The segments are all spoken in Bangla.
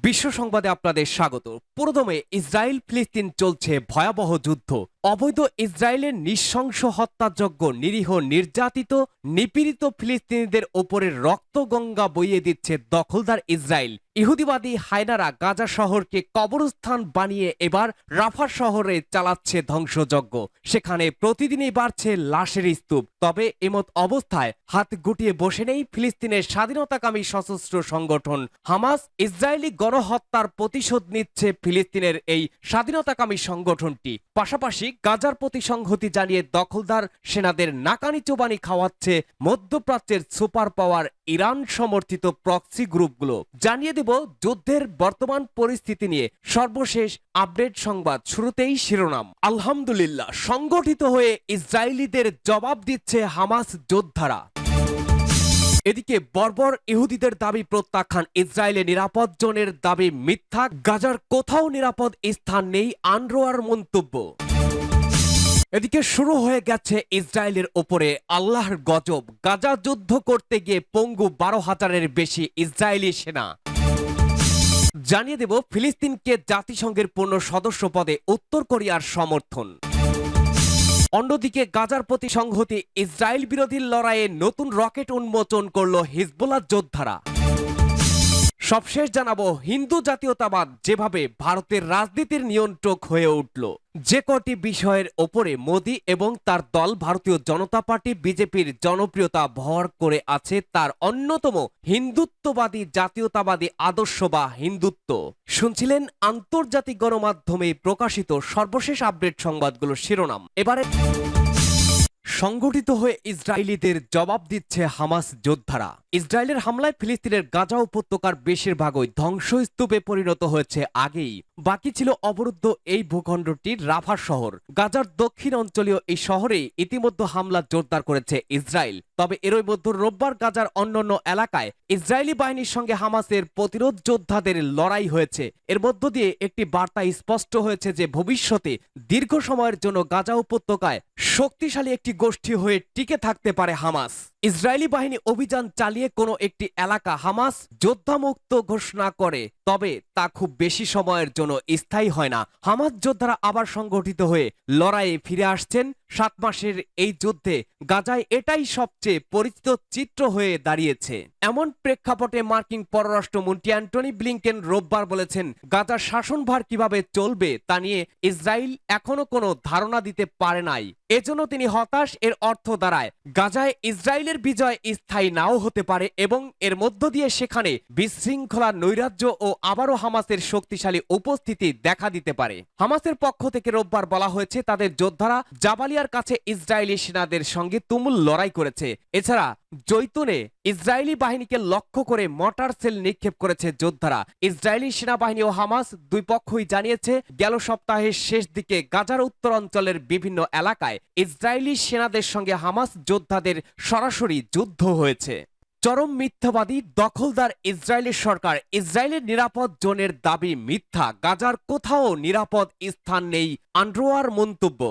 বিশ্ব সংবাদে আপনাদের স্বাগত। পুরোদমে ইসরায়েল ফিলিস্তিন চলছে ভয়াবহ যুদ্ধ। অবৈধ ইসরায়েলের নৃশংস হত্যাযজ্ঞ নিরীহ নির্যাতিত নিপীড়িত ফিলিস্তিনিদের ওপরে রক্তগঙ্গা বইয়ে দিচ্ছে দখলদার ইসরায়েল। ইহুদিবাদী হায়নারা গাজা শহরকে কবরস্থান বানিয়ে এবার রাফা শহরে চালাচ্ছে ধ্বংসযজ্ঞ। সেখানে প্রতিদিনই বাড়ছে লাশের স্তূপ। তবে এমত অবস্থায় হাত গুটিয়ে বসে নেই ফিলিস্তিনের স্বাধীনতাকামী সশস্ত্র সংগঠন হামাস। ইসরায়েলি গণহত্যার প্রতিশোধ নিচ্ছে ফিলিস্তিনের এই স্বাধীনতাকামী সংগঠনটি। পাশাপাশি গাজার প্রতি সংহতি জানিয়ে দখলদার সেনাদের নাকানি চোবানি খাওয়াচ্ছে মধ্যপ্রাচ্যের সুপার পাওয়ার ইরান সমর্থিত প্রক্সি গ্রুপগুলো। জানিয়ে দেব যুদ্ধের বর্তমান পরিস্থিতি নিয়ে সর্বশেষ আপডেট সংবাদ। শুরুতেই শিরোনাম। আলহামদুলিল্লাহ, সংগঠিত হয়ে ইসরায়েলিদের জবাব দিচ্ছে হামাস যোদ্ধারা। এদিকে বর্বর ইহুদিদের দাবি প্রত্যাখ্যান, ইসরায়েলে নিরাপদ জোনের দাবি মিথ্যা, গাজার কোথাও নিরাপদ স্থান নেই আনরোয়ার মন্তব্য। এদিকে শুরু হয়ে গেছে ইসরায়েলের ওপরে আল্লাহর গজব। গাজা যুদ্ধ করতে গিয়ে পঙ্গু 12,000-এর বেশি ইসরায়েলি সেনা। জানিয়ে দেব ফিলিস্তিনকে জাতিসংঘের পূর্ণ সদস্য পদে উত্তর কোরিয়ার সমর্থন। অন্যদিকে গাজার প্রতি সংহতি, ইসরায়েল বিরোধী লড়াইয়ে নতুন রকেট উন্মোচন করল হিজবুল্লাহ যোদ্ধারা। সবশেষ জানাবো হিন্দু জাতীয়তাবাদ যেভাবে ভারতের রাজনীতির নিয়ন্ত্রক হয়ে উঠল। যে কটি বিষয়ের ওপরে মোদি এবং তার দল ভারতীয় জনতা পার্টি বিজেপির জনপ্রিয়তা ভর করে আছে তার অন্যতম হিন্দুত্ববাদী জাতীয়তাবাদী আদর্শ বা হিন্দুত্ব। শুনছিলেন আন্তর্জাতিক গণমাধ্যমে প্রকাশিত সর্বশেষ আপডেট সংবাদগুলো শিরোনাম। এবারে সংগঠিত হয়ে ইসরায়েলিদের জবাব দিচ্ছে হামাস যোদ্ধারা। ইসরায়েলের হামলায় ফিলিস্তিনের গাজা উপত্যকার বেশিরভাগই ধ্বংসস্তূপে পরিণত হয়েছে আগেই। বাকি ছিল অবরুদ্ধ এই ভূখণ্ডটির রাফা শহর। গাজার দক্ষিণ অঞ্চলীয় এই শহরে ইতিমধ্যে হামলা জোরদার করেছে ইসরায়েল। তবে এরই মধ্যে রোববার গাজার অন্যান্য এলাকায় ইসরায়েলি বাহিনীর সঙ্গে হামাসের প্রতিরোধ যোদ্ধাদের লড়াই হয়েছে। এর মধ্য দিয়ে একটি বার্তা স্পষ্ট হয়েছে যে ভবিষ্যতে দীর্ঘ সময়ের জন্য গাজা উপত্যকায় শক্তিশালী একটি গোষ্ঠী হয়ে টিকে থাকতে পারে হামাস। ইসরায়েলি বাহিনী অভিযান চালিয়ে কোনো একটি এলাকা হামাস যোদ্ধামুক্ত ঘোষণা করে, তবে তা খুব বেশি সময়ের জন্য স্থায়ী হয় না। হামাস যোদ্ধারা আবার সংগঠিত হয়ে লড়াইয়ে ফিরে আসছেন। 7 মাসের এই যুদ্ধে গাজায় এটাই সবচেয়ে পরিচিত চিত্র হয়ে দাঁড়িয়েছে। এমন প্রেক্ষাপটে মার্কিন পররাষ্ট্রমন্ত্রী অ্যান্টনি ব্লিংকেন রোববার বলেছেন, গাজার শাসনভার কিভাবে চলবে তা নিয়ে ইসরায়েল এখনো কোনো ধারণা দিতে পারে নাই। এজন্য তিনি হতাশ। এর অর্থ দাঁড়ায় গাজায় ইসরায়েলের বিজয় স্থায়ী নাও হতে পারে এবং এর মধ্য দিয়ে সেখানে বিশৃঙ্খলা, নৈরাজ্য ও আবারও হামাসের শক্তিশালী উপস্থিতি দেখা দিতে পারে। হামাসের পক্ষ থেকে রোববার বলা হয়েছে তাদের যোদ্ধারা জাবালিয়ার কাছে ইসরায়েলি সেনাদের সঙ্গে তুমুল লড়াই করেছে। এছাড়া জৈতুনে ইসরায়েলি বাহিনীকে লক্ষ্য করে মর্টার সেল নিক্ষেপ করেছে যোদ্ধারা। ইসরায়েলি সেনাবাহিনী ও হামাস দুই পক্ষই জানিয়েছে গেল সপ্তাহের শেষ দিকে গাজার উত্তরাঞ্চলের বিভিন্ন এলাকায় ইসরায়েলি সেনাদের সঙ্গে হামাস যোদ্ধাদের সরাসরি যুদ্ধ হয়েছে। চরম মিথ্যাবাদী দখলদার ইসরায়েলের সরকার। ইসরায়েলের নিরাপদ জোনের দাবি মিথ্যা, গাজার কোথাও নিরাপদ স্থান নেই আনরোয়ার মন্তব্য।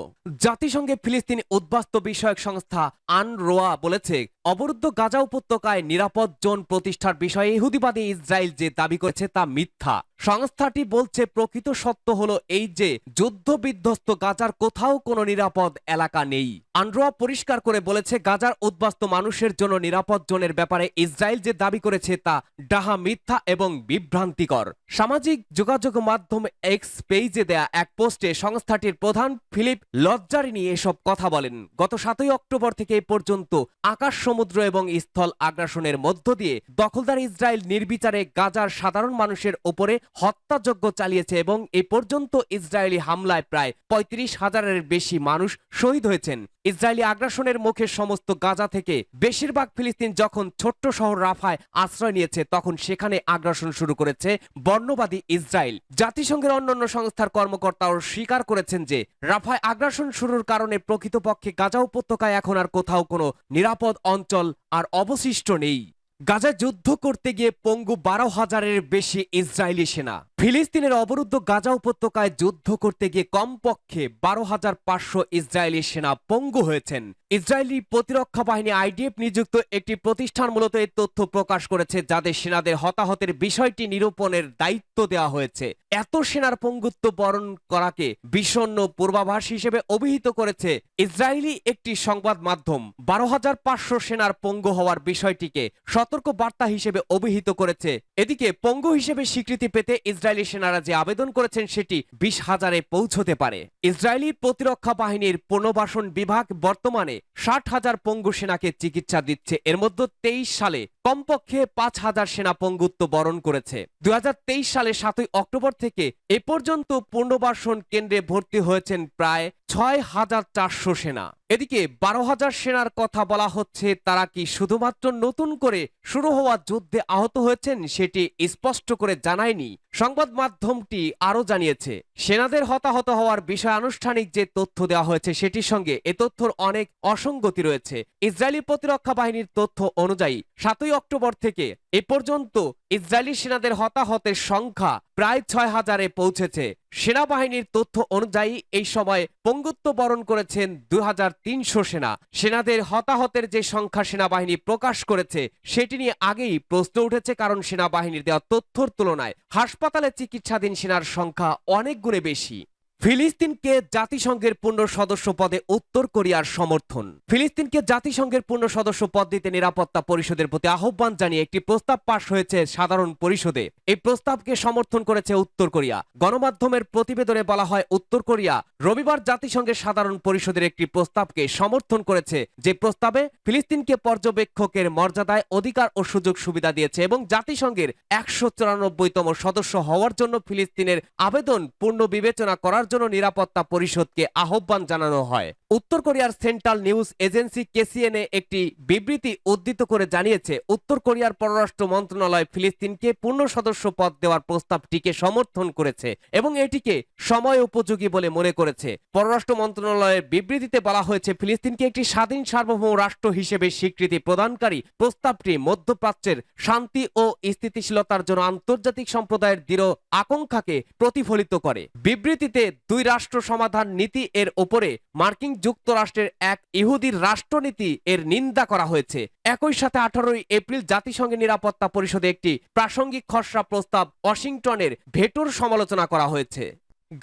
জাতিসংঘে ফিলিস্তিনি উদ্বাস্তু বিষয়ক সংস্থা আনরোয়া বলেছে, অবরুদ্ধ গাজা উপত্যকায় নিরাপদ জোন প্রতিষ্ঠার বিষয়ে ইহুদিবাদী ইসরায়েল যে দাবি করেছে তা মিথ্যা। সংস্থাটি বলছে প্রকৃত সত্য হলো এই যে যুদ্ধ বিধ্বস্ত গাজার কোথাও কোনো নিরাপদ এলাকা নেই। আনরোয়া পরিষ্কার করে বলেছে গাজার উদ্বাস্তু মানুষের জন্য নিরাপদ জোনের ব্যাপারে ইসরায়েল যে দাবি করেছে তা ডাহা, মিথ্যা এবং বিভ্রান্তিকর। সামাজিক যোগাযোগ মাধ্যম এক্স পেজে দেয়া এক পোস্টে সংস্থাটির প্রধান ফিলিপ লজ্জারিনি এসব কথা বলেন। গত 7 অক্টোবর থেকে এ পর্যন্ত আকাশ, সমুদ্র এবং স্থল আগ্রাসনের মধ্য দিয়ে দখলদার ইসরায়েল নির্বিচারে গাজার সাধারণ মানুষের ওপরে হত্যাযজ্ঞ চালিয়েছে এবং এ পর্যন্ত ইসরায়েলি হামলায় প্রায় 35,000-এর বেশি মানুষ শহীদ হয়েছেন। ইসরায়েলি আগ্রাসনের মুখে সমস্ত গাজা থেকে বেশিরভাগ ফিলিস্তিন যখন ছোট্ট শহর রাফায় আশ্রয় নিয়েছে তখন সেখানে আগ্রাসন শুরু করেছে বর্ণবাদী ইসরায়েল। জাতিসংঘের অন্যান্য সংস্থার কর্মকর্তাও স্বীকার করেছেন যে রাফায় আগ্রাসন শুরুর কারণে প্রকৃতপক্ষে গাজা উপত্যকায় এখন আর কোথাও কোনো নিরাপদ অঞ্চল আর অবশিষ্ট নেই। গাজায় যুদ্ধ করতে গিয়ে পঙ্গু 12,000-এর বেশি ইসরায়েলি সেনা। ফিলিস্তিনের অবরুদ্ধ গাজা উপত্যকায় যুদ্ধ করতে গিয়ে কমপক্ষে 12,500 ইসরায়েলি সেনা পঙ্গু হয়েছেন। ইসরায়েলি প্রতিরক্ষা বাহিনী আইডিএফ নিযুক্ত একটি প্রতিষ্ঠান মূলত এই তথ্য প্রকাশ করেছে, যাদের সেনাদের হতাহতের বিষয়টি নিরূপণের দায়িত্ব দেওয়া হয়েছে। এত সেনার পঙ্গুত্ব বরণ করাকে বিষণ্ণ পূর্বাভাস হিসেবে অভিহিত করেছে ইসরায়েলি একটি সংবাদ মাধ্যম। 12,500 সেনার পঙ্গু হওয়ার বিষয়টিকে সতর্ক বার্তা হিসেবে অভিহিত করেছে। এদিকে পঙ্গু হিসেবে স্বীকৃতি পেতে ইসরায়েলি সেনারা যে আবেদন করেছেন সেটি 20,000-এ পৌঁছতে পারে। ইসরায়েলি প্রতিরক্ষা বাহিনীর পুনর্বাসন বিভাগ বর্তমানে 60,000 পঙ্গু সেনাকে চিকিৎসা দিচ্ছে। এর মধ্যে 23 সালে কমপক্ষে 5,000 সেনা পঙ্গুত্ব বরণ করেছে। 2023 সালে 7 অক্টোবর থেকে এ পর্যন্ত পুনর্বাসন কেন্দ্রে ভর্তি হয়েছেন প্রায় 6,400 সেনা। এদিকে 12,000 সেনার কথা বলা হচ্ছে, তারা কি শুধুমাত্র নতুন করে শুরু হওয়া যুদ্ধে আহত হয়েছেন সেটি স্পষ্ট করে জানায়নি। সংবাদ মাধ্যমটি আরও জানিয়েছে, সেনাদের হতাহত হওয়ার বিষয়ে আনুষ্ঠানিক যে তথ্য দেওয়া হয়েছে সেটির সঙ্গে এ তথ্যর অনেক অসঙ্গতি রয়েছে। ইসরায়েলি প্রতিরক্ষা বাহিনীর তথ্য অনুযায়ী 7 অক্টোবর থেকে এ পর্যন্ত ইসরায়েলি সেনাদের হতাহতের সংখ্যা প্রায় 6,000-এ পৌঁছেছে। সেনাবাহিনীর তথ্য অনুযায়ী এই সময় পঙ্গুত্ব বরণ করেছেন 2,300 সেনা। সেনাদের হতাহতের যে সংখ্যা সেনাবাহিনী প্রকাশ করেছে সেটি নিয়ে আগেই প্রশ্ন উঠেছে, কারণ সেনাবাহিনীর দেওয়া তথ্যর তুলনায় হাসপাতালে চিকিৎসাধীন সেনার সংখ্যা অনেক গুণে বেশি। ফিলিস্তিনকে জাতিসংঘের পূর্ণ সদস্য পদে উত্তর কোরিয়ার সমর্থন। ফিলিস্তিনকে জাতিসংঘের পূর্ণ সদস্য পদ দিতে নিরাপত্তা পরিষদের প্রতি আহ্বান জানিয়ে একটি প্রস্তাব পাশ হয়েছে সাধারণ পরিষদে। এই প্রস্তাবকে সমর্থন করেছে উত্তর কোরিয়া। গণমাধ্যমের প্রতিবেদনে বলা হয়, উত্তর কোরিয়া রবিবার জাতিসংঘের সাধারণ পরিষদের একটি প্রস্তাবকে সমর্থন করেছে, যে প্রস্তাবে ফিলিস্তিনকে পর্যবেক্ষকের মর্যাদায় অধিকার ও সুযোগ সুবিধা দিয়েছে এবং জাতিসংঘের 194তম সদস্য হওয়ার জন্য ফিলিস্তিনের আবেদন পূর্ণ বিবেচনা করার জন্য নিরাপত্তা পরিষদকে আহ্বান জানানো হয়। উত্তর কোরিয়ার সেন্ট্রাল নিউজ এজেন্সি কেসিএনএ একটি বিবৃতি উদ্ধৃত করে জানিয়েছে, উত্তর কোরিয়ার পররাষ্ট্র মন্ত্রণালয় ফিলিস্তিনকে পূর্ণ সদস্য পদ দেওয়ার প্রস্তাবটিকে সমর্থন করেছে এবং এটিকে সময় উপযোগী বলে মনে করেছে। পররাষ্ট্র মন্ত্রণালয়ের বিবৃতিতে বলা হয়েছে, ফিলিস্তিনকে একটি স্বাধীন সার্বভৌম রাষ্ট্র হিসেবে স্বীকৃতি প্রদানকারী প্রস্তাবটি মধ্যপ্রাচ্যের শান্তি ও স্থিতিশীলতার জন্য আন্তর্জাতিক সম্প্রদায়ের দৃঢ় আকাঙ্ক্ষাকে প্রতিফলিত করে। বিবৃতিতে দুই রাষ্ট্র সমাধান নীতি এর ওপরে মার্কিন যুক্তরাষ্ট্রের এক ইহুদির রাষ্ট্রনীতি এর নিন্দা করা হয়েছে। একই সাথে 18 এপ্রিল জাতিসংঘের নিরাপত্তা পরিষদে একটি প্রাসঙ্গিক খসড়া প্রস্তাব ওয়াশিংটনের ভেটোর সমালোচনা করা হয়েছে।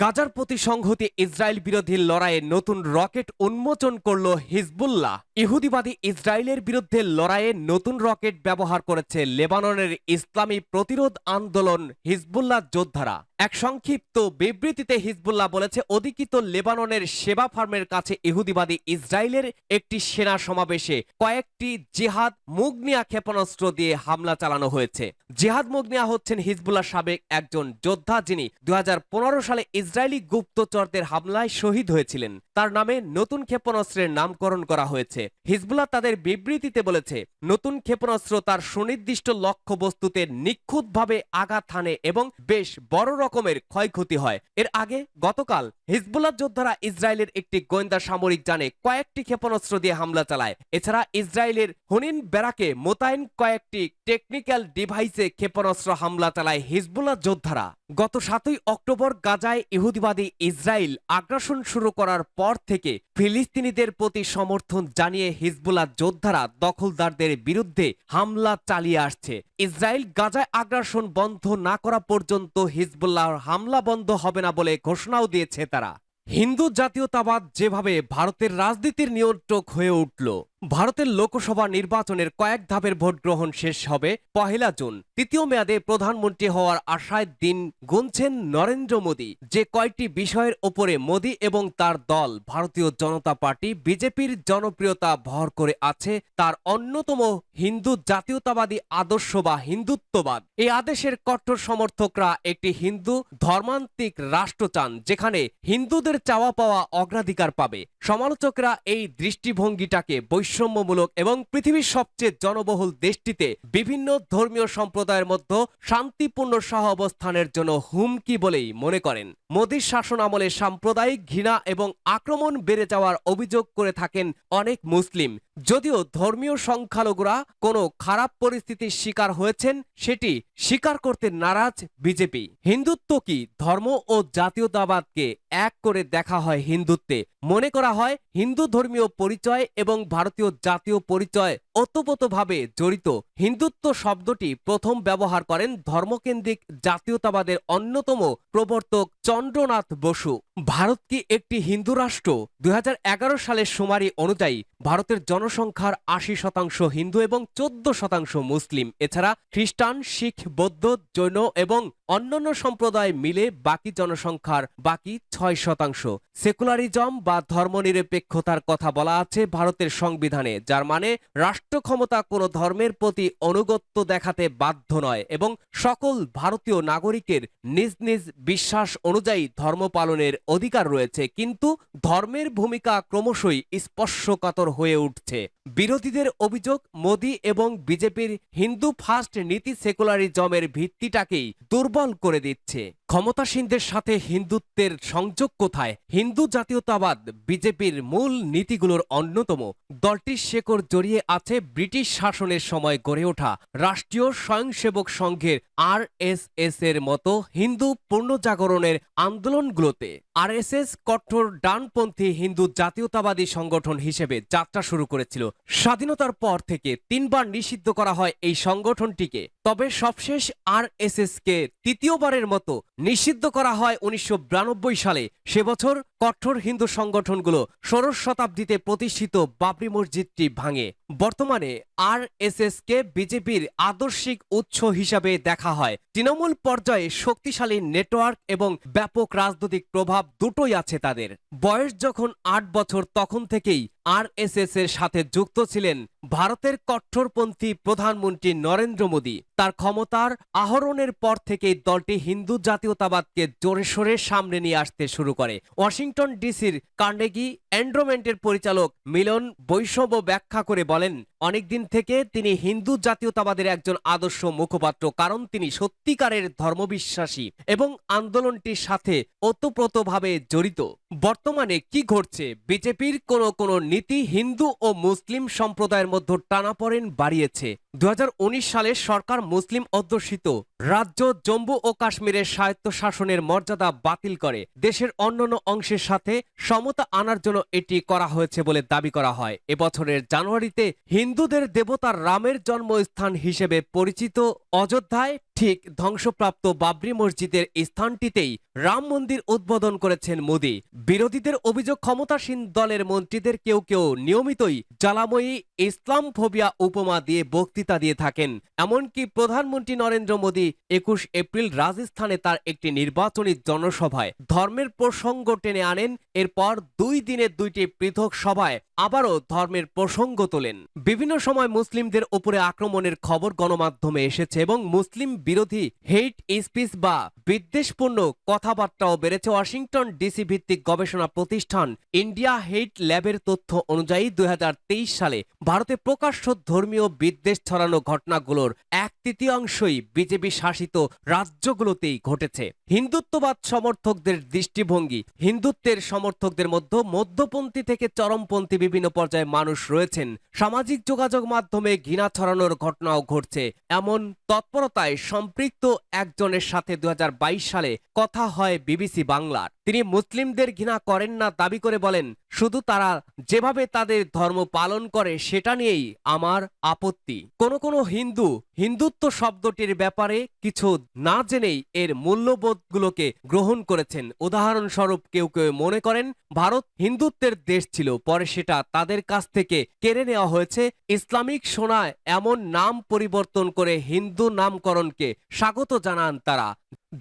গাজার প্রতি সংহতি ইসরায়েল বিরোধী লড়াইয়ে নতুন রকেট উন্মোচন করল হিজবুল্লাহ। ইহুদিবাদী ইসরায়েলের বিরুদ্ধে লড়াইয়ে নতুন রকেট ব্যবহার করেছে লেবাননের ইসলামী প্রতিরোধ আন্দোলন হিজবুল্লাহ যোদ্ধারা। এক সংক্ষিপ্ত বিবৃতিতে হিজবুল্লাহ বলেছে, অধিকৃত লেবাননের সেবা ফার্মের কাছে ইহুদিবাদী ইসরায়েলের একটি সেনা সমাবেশে কয়েকটি জিহাদ মুগনিয়া ক্ষেপণাস্ত্র দিয়ে হামলা চালানো হয়েছে। জিহাদ মুগনিয়া হচ্ছেন হিজবুল্লাহ সাবেক একজন যোদ্ধা, যিনি 2015 সালে ইসরায়েলি গুপ্তচরদের হামলায় শহীদ হয়েছিলেন। তার নামে নতুন ক্ষেপণাস্ত্রের নামকরণ করা হয়েছে। হিজবুল্লাহ তাদের বিবৃতিতে বলেছে, নতুন ক্ষেপণাস্ত্র তার সুনির্দিষ্ট লক্ষ্যবস্তুতে নিখুঁতভাবে আঘাত হানে এবং বেশ বড় রকমের ক্ষয়ক্ষতি হয়। এর আগে গতকাল হিজবুল্লাহ যোদ্ধারা ইসরায়েলের একটি গোয়েন্দা সামরিক যানে কয়েকটি ক্ষেপণাস্ত্র দিয়ে হামলা চালায়। এছাড়া ইসরায়েলের হুনিন ব্যারাকে মোতায়েন কয়েকটি টেকনিক্যাল ডিভাইসে ক্ষেপণাস্ত্র হামলা চালায় হিজবুল্লাহ যোদ্ধারা। গত 7 অক্টোবর গাজায় ইহুদিবাদী ইসরায়েল আগ্রাসন শুরু করার পর থেকে ফিলিস্তিনিদের প্রতি সমর্থন জানিয়ে হিজবুল্লাহ যোদ্ধারা দখলদারদের বিরুদ্ধে হামলা চালিয়ে আসছে। ইসরায়েল গাজায় আগ্রাসন বন্ধ না করা পর্যন্ত হিজবুল্লাহর হামলা বন্ধ হবে না বলে ঘোষণাও দিয়েছে তারা। হিন্দু জাতীয়তাবাদ যেভাবে ভারতের রাজনীতির নিয়ন্ত্রক হয়ে উঠল, ভারতের লোকসভা নির্বাচনের কয়েক ধাপের ভোট গ্রহণ শেষ হবে 1 জুন। তৃতীয় মেয়াদে প্রধানমন্ত্রী হওয়ার আশায় দিন গুনছেন নরেন্দ্র মোদী। যে কয়েকটি বিষয়ের ওপরে মোদী এবং তার দল ভারতীয় জনতা পার্টি বিজেপির জনপ্রিয়তা ভর করে আছে, তার অন্যতম হিন্দু জাতীয়তাবাদী আদর্শ বা হিন্দুত্ববাদ। এই আদেশের কট্টর সমর্থকরা একটি হিন্দু ধর্মান্তিক রাষ্ট্র চান, যেখানে হিন্দুদের চাওয়া পাওয়া অগ্রাধিকার পাবে। সমালোচকরা এই দৃষ্টিভঙ্গিটাকে বৈষম্যমূলক এবং পৃথিবীর সবচেয়ে জনবহুল দেশটিতে বিভিন্ন ধর্মীয় সম্প্রদায়ের মধ্যে শান্তিপূর্ণ সহাবস্থানের জন্য হুমকি বলেই মনে করেন। মোদীর শাসন আমলে সাম্প্রদায়িক ঘৃণা এবং আক্রমণ বেড়ে যাওয়ার অভিযোগ করে থাকেন অনেক মুসলিম। যদিও ধর্মীয় সংখ্যালঘুরা কোনো খারাপ পরিস্থিতির শিকার হয়েছেন সেটি স্বীকার করতে নারাজ বিজেপি। হিন্দুত্ব কি? ধর্ম ও জাতীয়তাবাদকে এক করে দেখা হয় হিন্দুত্বে। মনে করা হয় হিন্দু ধর্মীয় পরিচয় এবং ভারতীয় জাতীয় পরিচয় ওতপ্রোতভাবে জড়িত। হিন্দুত্ব শব্দটি প্রথম ব্যবহার করেন ধর্মকেন্দ্রিক জাতীয়তাবাদের অন্যতম প্রবর্তক চন্দ্রনাথ বসু। ভারত কি একটি হিন্দু রাষ্ট্র? 2011 সালের শুমারি অনুযায়ী ভারতের জনসংখ্যার 80% হিন্দু এবং 14% মুসলিম। এছাড়া খ্রিস্টান, শিখ, বৌদ্ধ, জৈন এবং অন্যান্য সম্প্রদায় মিলে বাকি জনসংখ্যার বাকি 6%। সেকুলারিজম বা ধর্মনিরপেক্ষতার কথা বলা আছে ভারতের সংবিধানে, যার মানে রাষ্ট্র ক্ষমতা কোনো ধর্মের প্রতি আনুগত্য দেখাতে বাধ্য নয় এবং সকল ভারতীয় নাগরিকের নিজ নিজ বিশ্বাস অনুযায়ী ধর্ম পালনের অধিকার রয়েছে। কিন্তু ধর্মের ভূমিকা ক্রমশই স্পর্শকাতর হয়ে উঠছে। বিরোধীদের অভিযোগ, মোদি এবং বিজেপির হিন্দু ফার্স্ট নীতি সেকুলারিজমের ভিত্তিটাকেই দুর্বল করে দিচ্ছে। ক্ষমতাসীনদের সাথে হিন্দুত্বের সংযোগ কোথায়? হিন্দু জাতীয়তাবাদ বিজেপির মূল নীতিগুলোর অন্যতম। দলটির শেকড় জড়িয়ে আছে ব্রিটিশ শাসনের সময় গড়ে ওঠা রাষ্ট্রীয় স্বয়ংসেবক সংঘের RSS এর মতো হিন্দু পুনর্জাগরণের আন্দোলনগুলোতে। RSS কঠোর ডানপন্থী হিন্দু জাতীয়তাবাদী সংগঠন হিসেবে যাত্রা শুরু করেছিল। স্বাধীনতার পর থেকে 3 বার নিষিদ্ধ করা হয় এই সংগঠনটিকে। তবে সবশেষ RSS কে তৃতীয়বারের মতো নিষিদ্ধ করা হয় 1992 সালে। সে বছর কঠোর হিন্দু সংগঠনগুলো 16 শতাব্দীতে প্রতিষ্ঠিত বাবরি মসজিদটি ভাঙে। বর্তমানে RSS কে বিজেপির আদর্শিক উৎস হিসাবে দেখা হয়। তৃণমূল পর্যায়ে শক্তিশালী নেটওয়ার্ক এবং ব্যাপক রাজনৈতিক প্রভাব দুটোই আছে তাদের। বয়স যখন 8 বছর তখন থেকেই RSS এর সাথে যুক্ত ছিলেন ভারতের কট্টরপন্থী প্রধানমন্ত্রী নরেন্দ্র মোদী। তার ক্ষমতার আহরণের পর থেকেই দলটি হিন্দু জাতীয়তাবাদকে জোরে সোরে সামনে নিয়ে আসতে শুরু করে। ওয়াশিংটন ডিসির কার্নেগি এন্ডোমেন্টের পরিচালক মিলন বৈষম্য ব্যাখ্যা করে বলেন, অনেকদিন থেকে তিনি হিন্দু জাতীয়তাবাদের একজন আদর্শ মুখপাত্র, কারণ তিনি সত্যিকারের ধর্মবিশ্বাসী এবং আন্দোলনটির সাথে ওতপ্রোতভাবে জড়িত। বর্তমানে কি ঘটছে? বিজেপির কোনো নীতি হিন্দু ও মুসলিম সম্প্রদায়ের মধ্যে টানাপোড়েন বাড়িয়েছে। 2019 সালে সরকার মুসলিম অধ্যুষিত রাজ্য জম্মু ও কাশ্মীরের স্বায়ত্তশাসনের মর্যাদা বাতিল করে দেশের অন্যান্য অংশের সাথে সমতা আনার জন্য এটি করা হয়েছে বলে দাবি করা হয়। এবছরের জানুয়ারিতে হিন্দুদের দেবতার রামের জন্মস্থান হিসেবে পরিচিত অযোধ্যায় ঠিক ধ্বংসপ্রাপ্ত বাবরি মসজিদের স্থানটিতেই রাম মন্দির উদ্বোধন করেছেন মোদী। বিরোধীদের অভিযোগ, ক্ষমতাসীন দলের মন্ত্রীদের কেউ কেউ নিয়মিতই জ্বালাময়ী ইসলাম ফোবিয়া উপমা দিয়ে বক্তৃতা দিয়ে থাকেন। এমনকি প্রধানমন্ত্রী নরেন্দ্র মোদী 21 এপ্রিল রাজস্থানে তার একটি নির্বাচনী জনসভায় ধর্মের প্রসঙ্গ টেনে আনেন। এরপর 2 দিনের 2টি পৃথক সভায় আবারও ধর্মের প্রসঙ্গ তোলেন। বিভিন্ন সময় মুসলিমদের উপরে আক্রমণের খবর গণমাধ্যমে এসেছে এবং মুসলিম বিরোধী হেইট স্পিচ বা বিদ্বেষপূর্ণ কথাবার্তাও বেড়েছে। ওয়াশিংটন ডিসি ভিত্তিক গবেষণা প্রতিষ্ঠান ইন্ডিয়া হেইট ল্যাবের তথ্য অনুযায়ী 2023 সালে ভারতে প্রকাশ্য ধর্মীয় বিদ্বেষ ছড়ানো ঘটনাগুলোর 1/3 বিজেপি শাসিত রাজ্যগুলোতেই ঘটেছে। হিন্দুত্ববাদ সমর্থকদের দৃষ্টিভঙ্গি, হিন্দুত্বের সমর্থকদের মধ্যে মধ্যপন্থী থেকে চরমপন্থী বিভিন্ন পর্যায়ে মানুষ রয়েছেন। সামাজিক যোগাযোগ মাধ্যমে ঘৃণা ছড়ানোর ঘটনাও ঘটছে। এমন তৎপরতায় সম্পৃক্ত একজনের সাথে 2022 সালে কথা হয় বিবিসি বাংলার। তিনি মুসলিমদের ঘৃণা করেন না দাবি করে বলেন, শুধু তারা যেভাবে তাদের ধর্ম পালন করে সেটা নিয়েই আমার আপত্তি। কোন হিন্দু হিন্দুত্ব শব্দটির ব্যাপারে কিছু না জেনেই এর মূল্যবোধগুলোকে গ্রহণ করেছেন। উদাহরণস্বরূপ কেউ কেউ মনে করেন ভারত হিন্দুত্বের দেশ ছিল, পরে সেটা তাদের কাছ থেকে কেড়ে নেওয়া হয়েছে। ইসলামিক শোনায় এমন নাম পরিবর্তন করে হিন্দু নামকরণকে স্বাগত জানান তারা।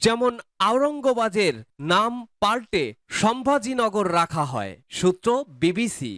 যেমন আওরঙ্গবাজের নাম পাল্টে সম্ভাজিনগর রাখা হয়। সূত্র বিবিসি।